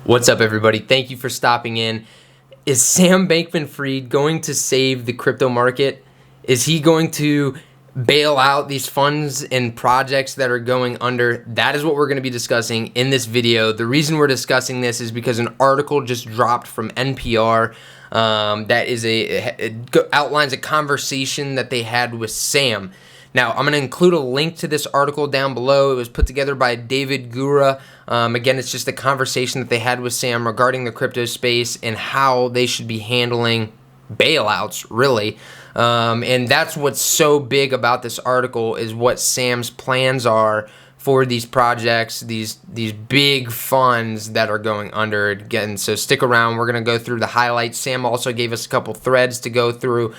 What's up, everybody? Thank you for stopping in. Is Sam Bankman-Fried going to save the crypto market? Is he going to bail out these funds and projects that are going under? That is what we're going to be discussing in this video. The reason we're discussing this is because an article just dropped from N.P.R. That is outlines a conversation that they had with Sam. Now, I'm going to include a link to this article down below. It was put together by David Gura. Again, it's just a conversation that they had with Sam regarding the crypto space and how they should be handling bailouts, really. And that's what's so big about this article is what Sam's plans are for these projects, these big funds that are going under again. So stick around. We're going to go through the highlights. Sam also gave us a couple threads to go through,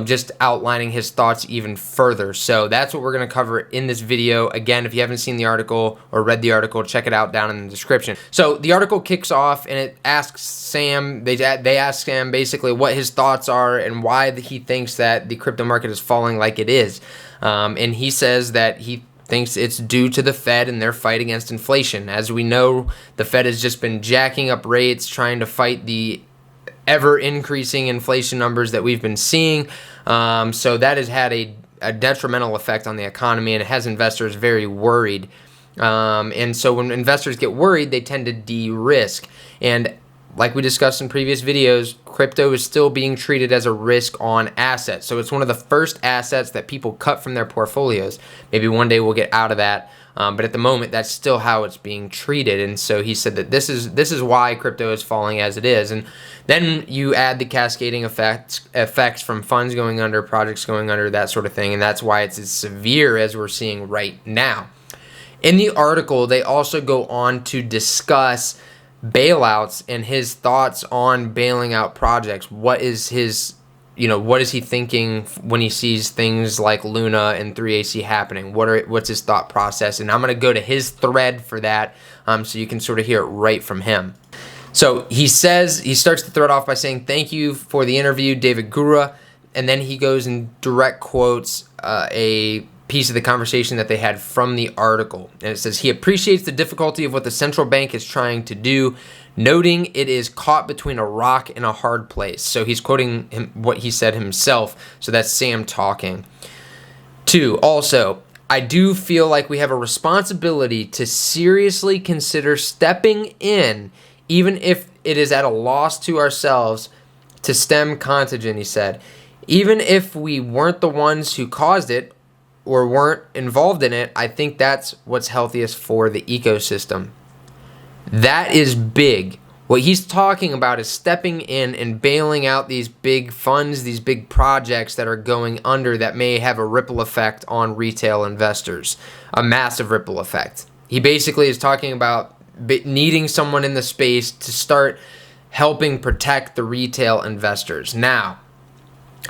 just outlining his thoughts even further. So that's what we're going to cover in this video. Again, if you haven't seen the article or read the article, check it out down in the description. So the article kicks off and it asks Sam, they ask Sam basically what his thoughts are and why he thinks that the crypto market is falling like it is. And he says that he thinks it's due to the Fed and their fight against inflation. As we know, the Fed has just been jacking up rates, trying to fight the ever-increasing inflation numbers that we've been seeing. So that has had a detrimental effect on the economy, and it has investors very worried. And so when investors get worried, they tend to de-risk. And like we discussed in previous videos, crypto is still being treated as a risk-on asset. So it's one of the first assets that people cut from their portfolios. Maybe one day we'll get out of that, but at the moment, that's still how it's being treated. And so he said that this is why crypto is falling as it is. And then you add the cascading effects from funds going under, projects going under, that sort of thing, and that's why it's as severe as we're seeing right now. In the article, they also go on to discuss bailouts and his thoughts on bailing out projects. What is his, what is he thinking when he sees things like Luna and 3AC happening? What's his thought process? And I'm going to go to his thread for that, so you can sort of hear it right from him. So he starts the thread off by saying, "Thank you for the interview, David Gura," and then he goes and direct quotes a piece of the conversation that they had from the article. And it says, he appreciates the difficulty of what the central bank is trying to do, noting it is caught between a rock and a hard place. So he's quoting what he said himself. So that's Sam talking. 2, also, I do feel like we have a responsibility to seriously consider stepping in, even if it is at a loss to ourselves, to stem contagion, he said. Even if we weren't the ones who caused it, or weren't involved in it, I think that's what's healthiest for the ecosystem. That is big. What he's talking about is stepping in and bailing out these big funds, these big projects that are going under that may have a ripple effect on retail investors, a massive ripple effect. He basically is talking about needing someone in the space to start helping protect the retail investors. Now,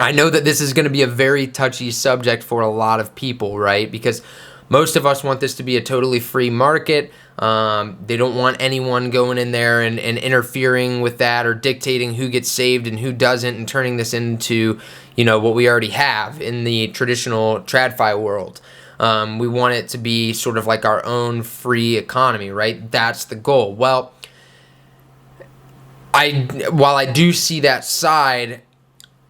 I know that this is going to be a very touchy subject for a lot of people, right? Because most of us want this to be a totally free market. They don't want anyone going in there and interfering with that or dictating who gets saved and who doesn't and turning this into, what we already have in the traditional TradFi world. We want it to be sort of like our own free economy, right? That's the goal. Well, while I do see that side,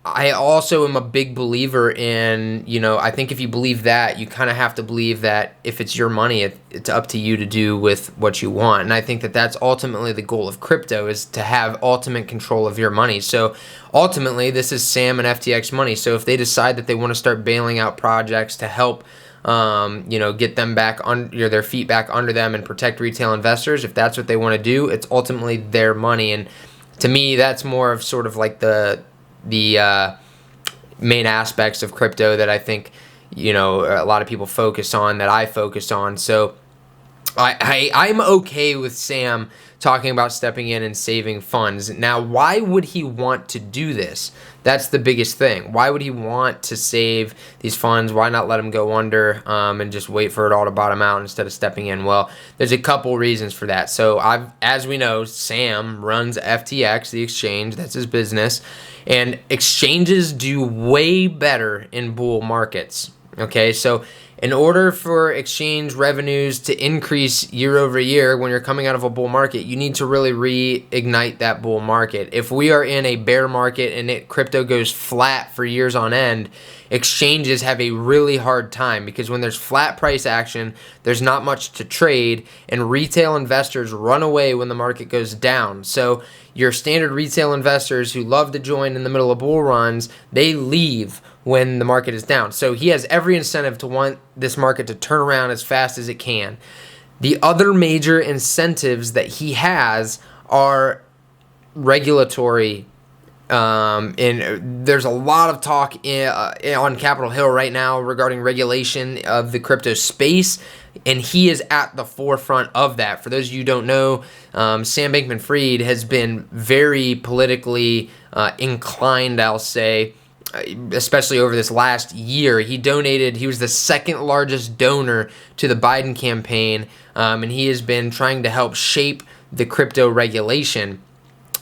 I also am a big believer in, I think if you believe that, you kind of have to believe that if it's your money, it's up to you to do with what you want. And I think that that's ultimately the goal of crypto, is to have ultimate control of your money. So ultimately, this is Sam and FTX money. So if they decide that they want to start bailing out projects to help, get them back on their feet back under them and protect retail investors, if that's what they want to do, it's ultimately their money. And to me, that's more of sort of like the main aspects of crypto that I think, a lot of people focus on, that I focus on. So I'm okay with Sam talking about stepping in and saving funds. Now, why would he want to do this? That's the biggest thing. Why would he want to save these funds? Why not let them go under and just wait for it all to bottom out instead of stepping in? Well, there's a couple reasons for that. So as we know, Sam runs FTX, the exchange. That's his business. And exchanges do way better in bull markets. Okay, so In order for exchange revenues to increase year over year when you're coming out of a bull market, you need to really reignite that bull market. If we are in a bear market and crypto goes flat for years on end, exchanges have a really hard time, because when there's flat price action, there's not much to trade, and retail investors run away when the market goes down. So your standard retail investors who love to join in the middle of bull runs, they leave when the market is down. So he has every incentive to want this market to turn around as fast as it can. The other major incentives that he has are regulatory. And there's a lot of talk on Capitol Hill right now regarding regulation of the crypto space, and he is at the forefront of that. For those of you who don't know, Sam Bankman-Fried has been very politically inclined, I'll say, especially over this last year. He was the second largest donor to the Biden campaign, and he has been trying to help shape the crypto regulation.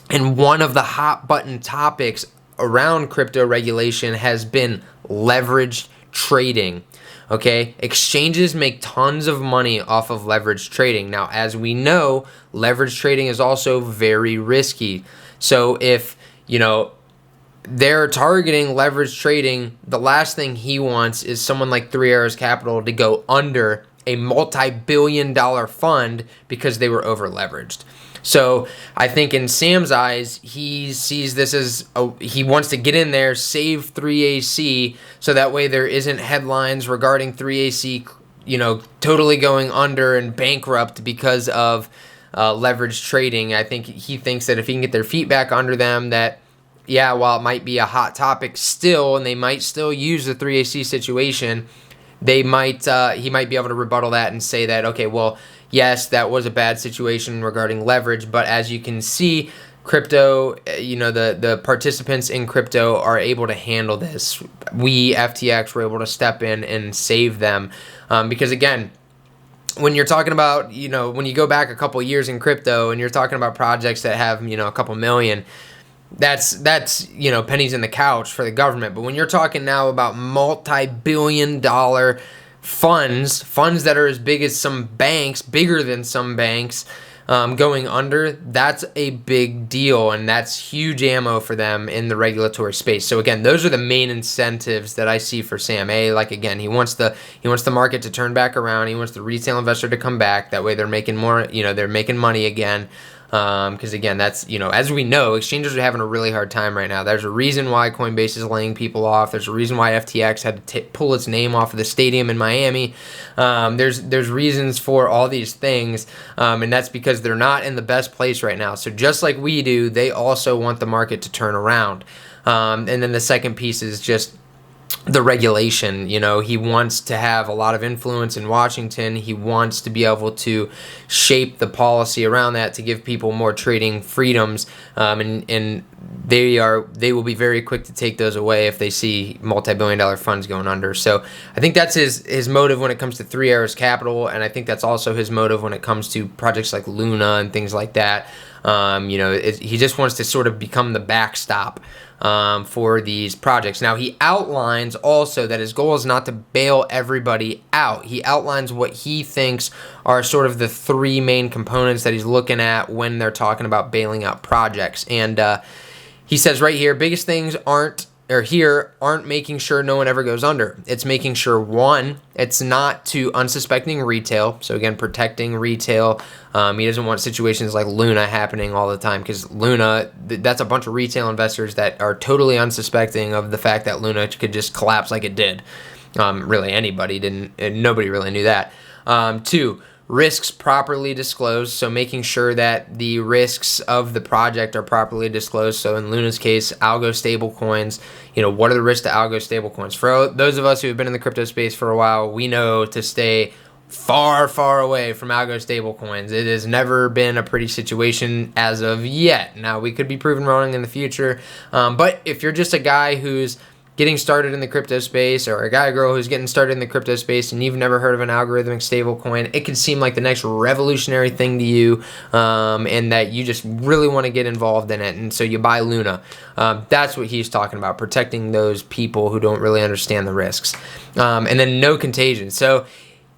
And one of the hot button topics around crypto regulation has been leveraged trading. Okay, exchanges make tons of money off of leveraged trading. Now, as we know, leveraged trading is also very risky. So if, they're targeting leveraged trading, the last thing he wants is someone like 3 Arrows Capital to go under a multi-billion-dollar fund because they were over leveraged. So I think in Sam's eyes, he sees this as he wants to get in there, save 3AC, so that way there isn't headlines regarding 3AC, totally going under and bankrupt because of leveraged trading. I think he thinks that if he can get their feet back under them, that while it might be a hot topic still, and they might still use the 3AC situation, he might be able to rebuttal that and say that, okay, well, yes, that was a bad situation regarding leverage, but as you can see, crypto, the participants in crypto are able to handle this. We, FTX, were able to step in and save them, because again, when you're talking about, when you go back a couple years in crypto and you're talking about projects that have, a couple million, that's pennies in the couch for the government. But when you're talking now about multi-billion-dollar funds that are as big as some banks, bigger than some banks, going under, that's a big deal, and that's huge ammo for them in the regulatory space. So again, those are the main incentives that I see for Sam. Again, he wants the market to turn back around. He wants the retail investor to come back. That way they're making more, they're making money again. Because again, that's, as we know, exchanges are having a really hard time right now. There's a reason why Coinbase is laying people off. There's a reason why FTX had to pull its name off of the stadium in Miami. There's reasons for all these things, and that's because they're not in the best place right now. So just like we do, they also want the market to turn around. And then the second piece is just the regulation. He wants to have a lot of influence in Washington. He wants to be able to shape the policy around that to give people more trading freedoms, and they will be very quick to take those away if they see multi-billion-dollar funds going under. So I think that's his motive when it comes to 3 Arrows Capital, and I think that's also his motive when it comes to projects like Luna and things like that. He just wants to sort of become the backstop for these projects. Now, he outlines also that his goal is not to bail everybody out. He outlines what he thinks are sort of the 3 main components that he's looking at when they're talking about bailing out projects. And he says right here, biggest things aren't making sure no one ever goes under. It's making sure, one, it's not to unsuspecting retail. So again, protecting retail. He doesn't want situations like Luna happening all the time, because Luna, that's a bunch of retail investors that are totally unsuspecting of the fact that Luna could just collapse like it did. Really, nobody really knew that. 2, risks properly disclosed, so making sure that the risks of the project are properly disclosed. So in Luna's case, algo stablecoins, what are the risks to algo stablecoins? For those of us who have been in the crypto space for a while, we know to stay far, far away from algo stablecoins. It has never been a pretty situation as of yet. Now, we could be proven wrong in the future, but if you're just a guy who's getting started in the crypto space, or a guy or girl who's getting started in the crypto space and you've never heard of an algorithmic stablecoin, it could seem like the next revolutionary thing to you, and that you just really want to get involved in it, and so you buy Luna. That's what he's talking about, protecting those people who don't really understand the risks. And then no contagion. So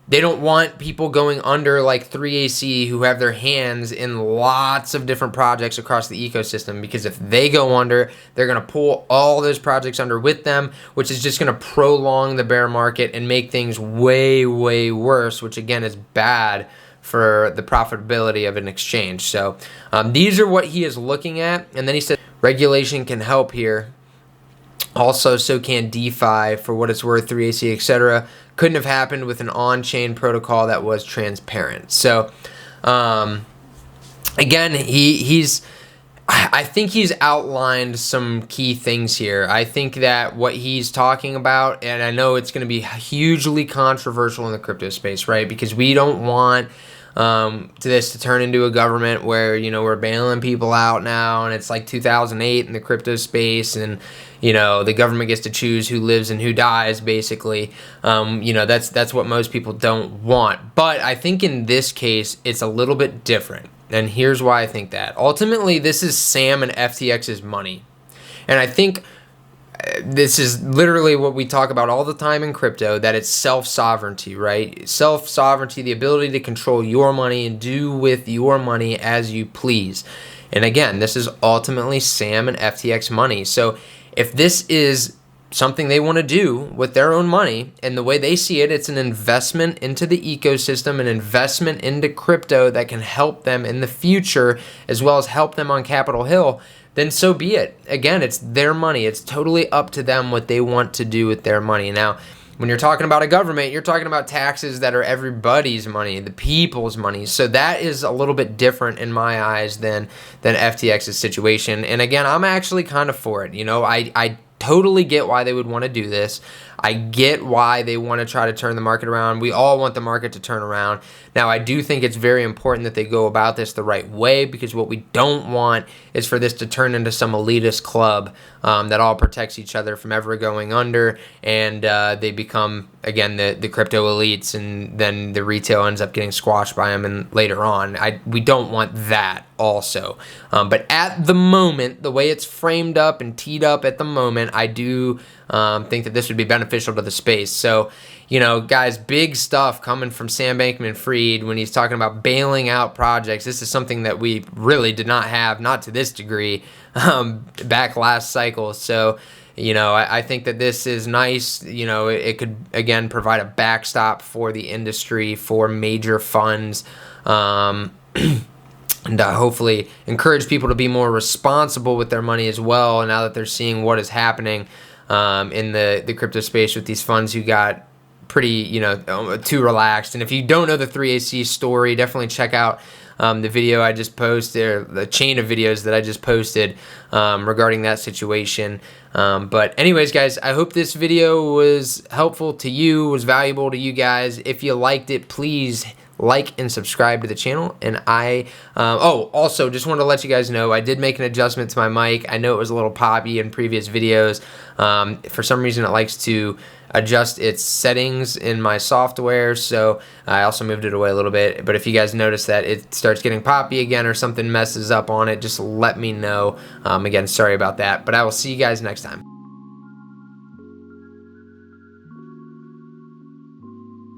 they don't want people going under like 3AC who have their hands in lots of different projects across the ecosystem, because if they go under, they're going to pull all those projects under with them, which is just going to prolong the bear market and make things way, way worse, which again is bad for the profitability of an exchange. So these are what he is looking at. And then he said regulation can help here. Also, so can DeFi, for what it's worth, 3AC, etc. Couldn't have happened with an on-chain protocol that was transparent. So, again, I think he's outlined some key things here. I think that what he's talking about, and I know it's going to be hugely controversial in the crypto space, right? Because we don't want this to turn into a government where, you know, we're bailing people out now, and it's like 2008 in the crypto space, and you know, the government gets to choose who lives and who dies, basically. You know, that's what most people don't want. But I think in this case, it's a little bit different. And here's why I think that. Ultimately, this is Sam and FTX's money. And I think this is literally what we talk about all the time in crypto, that it's self-sovereignty, right? Self-sovereignty, the ability to control your money and do with your money as you please. And again, this is ultimately Sam and FTX money. So if this is something they want to do with their own money, and the way they see it, it's an investment into the ecosystem, an investment into crypto that can help them in the future, as well as help them on Capitol Hill, then so be it. Again, it's their money. It's totally up to them what they want to do with their money. Now, when you're talking about a government, you're talking about taxes that are everybody's money, the people's money. So that is a little bit different in my eyes than FTX's situation. And again, I'm actually kind of for it. You know, I totally get why they would want to do this. I get why they want to try to turn the market around. We all want the market to turn around. Now, I do think it's very important that they go about this the right way, because what we don't want is for this to turn into some elitist club that all protects each other from ever going under, and they become, again, the crypto elites, and then the retail ends up getting squashed by them and later on. We don't want that also. But at the moment, the way it's framed up and teed up at the moment, I do think that this would be beneficial to the space. So, you know, guys, big stuff coming from Sam Bankman-Fried when he's talking about bailing out projects. This is something that we really did not have, not to this degree, back last cycle. So, you know, I think that this is nice. You know, it could, again, provide a backstop for the industry, for major funds, and hopefully encourage people to be more responsible with their money as well, now that they're seeing what is happening in the crypto space with these funds who got pretty, you know, too relaxed. And if you don't know the 3AC story, definitely check out the video I just posted, or the chain of videos that I just posted regarding that situation. But anyways, guys, I hope this video was helpful to you, was valuable to you guys. If you liked it, please like and subscribe to the channel. And also just wanted to let you guys know, I did make an adjustment to my mic. I know it was a little poppy in previous videos. For some reason, it likes to adjust its settings in my software, so I also moved it away a little bit. But if you guys notice that it starts getting poppy again, or something messes up on it, just let me know. Again, sorry about that, but I will see you guys next time.